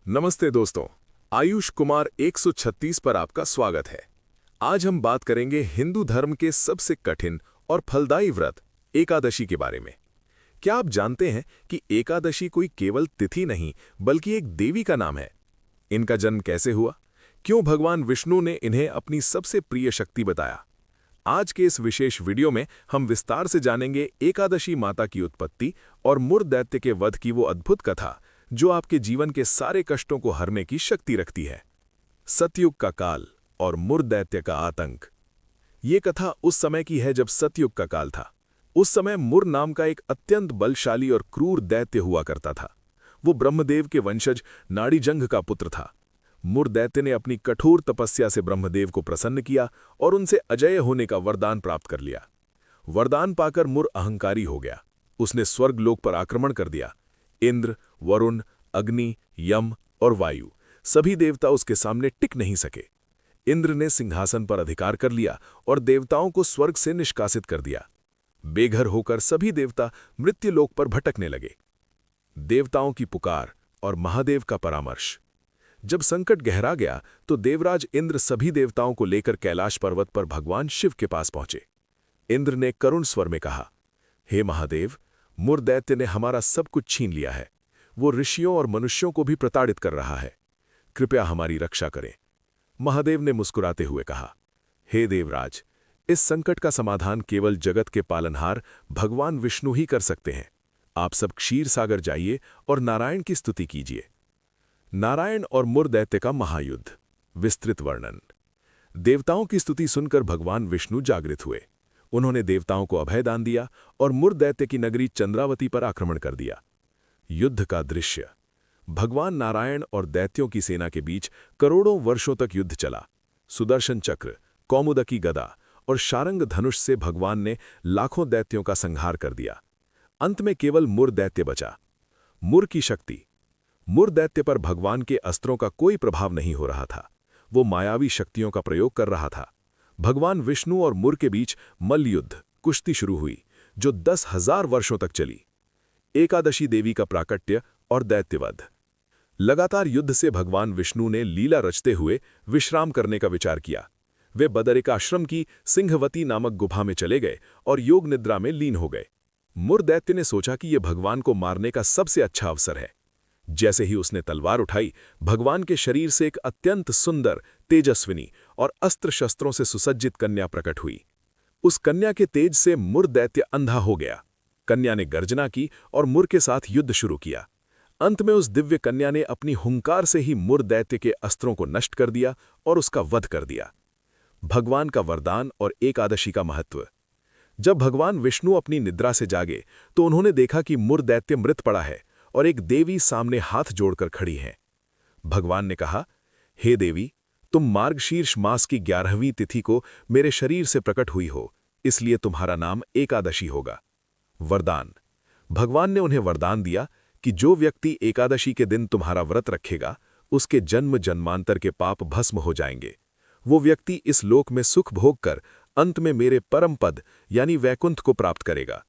नमस्ते दोस्तों, आयुष कुमार 136 पर आपका स्वागत है। आज हम बात करेंगे हिंदू धर्म के सबसे कठिन और फलदायी व्रत एकादशी के बारे में। क्या आप जानते हैं कि एकादशी कोई केवल तिथि नहीं बल्कि एक देवी का नाम है? इनका जन्म कैसे हुआ? क्यों भगवान विष्णु ने इन्हें अपनी सबसे प्रिय शक्ति बताया? आज के इस विशेष वीडियो में हम विस्तार से जानेंगे एकादशी माता की उत्पत्ति और मुर दैत्य के वध की वो अद्भुत कथा जो आपके जीवन के सारे कष्टों को हरने की शक्ति रखती है। सतयुग का काल और मुर दैत्य का आतंक। ये कथा उस समय की है जब सतयुग का काल था। उस समय मुर नाम का एक अत्यंत बलशाली और क्रूर दैत्य हुआ करता था। वो ब्रह्मदेव के वंशज नाड़ीजंघ का पुत्र था। मुर दैत्य ने अपनी कठोर तपस्या से ब्रह्मदेव को प्रसन्न किया और उनसे अजय होने का वरदान प्राप्त कर लिया। वरदान पाकर मुर अहंकारी हो गया। उसने स्वर्गलोक पर आक्रमण कर दिया। इंद्र, वरुण, अग्नि, यम और वायु सभी देवता उसके सामने टिक नहीं सके। इंद्र ने सिंहासन पर अधिकार कर लिया और देवताओं को स्वर्ग से निष्कासित कर दिया। बेघर होकर सभी देवता मृत्युलोक पर भटकने लगे। देवताओं की पुकार और महादेव का परामर्श। जब संकट गहरा गया तो देवराज इंद्र सभी देवताओं को लेकर कैलाश पर्वत पर भगवान शिव के पास पहुंचे। इंद्र ने करुण स्वर में कहा, हे महादेव, मुर दैत्य ने हमारा सब कुछ छीन लिया है। वो ऋषियों और मनुष्यों को भी प्रताड़ित कर रहा है। कृपया हमारी रक्षा करें। महादेव ने मुस्कुराते हुए कहा, हे देवराज, इस संकट का समाधान केवल जगत के पालनहार भगवान विष्णु ही कर सकते हैं। आप सब क्षीर सागर जाइए और नारायण की स्तुति कीजिए। नारायण और मुर दैत्य का महायुद्ध। विस्तृत वर्णन। देवताओं की स्तुति सुनकर भगवान विष्णु जागृत हुए। उन्होंने देवताओं को अभय दान दिया और मुर दैत्य की नगरी चंद्रावती पर आक्रमण कर दिया। युद्ध का दृश्य। भगवान नारायण और दैत्यों की सेना के बीच करोड़ों वर्षों तक युद्ध चला। सुदर्शन चक्र, कौमुदकी गदा और शारंग धनुष से भगवान ने लाखों दैत्यों का संहार कर दिया। अंत में केवल मुर दैत्य बचा। मुर की शक्ति। मुर दैत्य पर भगवान के अस्त्रों का कोई प्रभाव नहीं हो रहा था। वो मायावी शक्तियों का प्रयोग कर रहा था। भगवान विष्णु और मुर के बीच मल्लयुद्ध, कुश्ती शुरू हुई, जो 10,000 वर्षों तक चली। एकादशी देवी का प्राकट्य और दैत्यवध। लगातार युद्ध से भगवान विष्णु ने लीला रचते हुए विश्राम करने का विचार किया। वे बदरिकाश्रम की सिंहवती नामक गुफा में चले गए और योग निद्रा में लीन हो गए। मुर दैत्य ने सोचा कि यह भगवान को मारने का सबसे अच्छा अवसर है। जैसे ही उसने तलवार उठाई, भगवान के शरीर से एक अत्यंत सुंदर, तेजस्विनी और अस्त्र शस्त्रों से सुसज्जित कन्या प्रकट हुई। उस कन्या के तेज से मुर दैत्य अंधा हो गया। कन्या ने गर्जना की और मुर के साथ युद्ध शुरू किया। अंत में उस दिव्य कन्या ने अपनी हुंकार से ही मुर दैत्य के अस्त्रों को नष्ट कर दिया और उसका वध कर दिया। भगवान का वरदान और एकादशी का महत्व। जब भगवान विष्णु अपनी निद्रा से जागे तो उन्होंने देखा कि मुर दैत्य मृत पड़ा है और एक देवी सामने हाथ जोड़कर खड़ी है। भगवान ने कहा, हे देवी, तुम मार्गशीर्ष मास की 11वीं तिथि को मेरे शरीर से प्रकट हुई हो, इसलिए तुम्हारा नाम एकादशी होगा। वरदान। भगवान ने उन्हें वरदान दिया कि जो व्यक्ति एकादशी के दिन तुम्हारा व्रत रखेगा, उसके जन्म जन्मांतर के पाप भस्म हो जाएंगे। वो व्यक्ति इस लोक में सुख भोग कर अंत में मेरे परम पद यानी वैकुंठ को प्राप्त करेगा।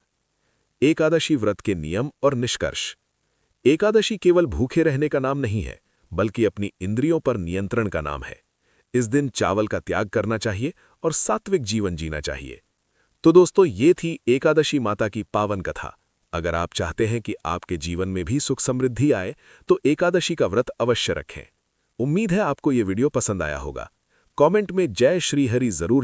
एकादशी व्रत के नियम और निष्कर्ष। एकादशी केवल भूखे रहने का नाम नहीं है, बल्कि अपनी इंद्रियों पर नियंत्रण का नाम है। इस दिन चावल का त्याग करना चाहिए और सात्विक जीवन जीना चाहिए। तो दोस्तों, ये थी एकादशी माता की पावन कथा। अगर आप चाहते हैं कि आपके जीवन में भी सुख समृद्धि आए, तो एकादशी का व्रत अवश्य रखें। उम्मीद है आपको ये वीडियो पसंद आया होगा। कमेंट में जय श्री हरि जरूर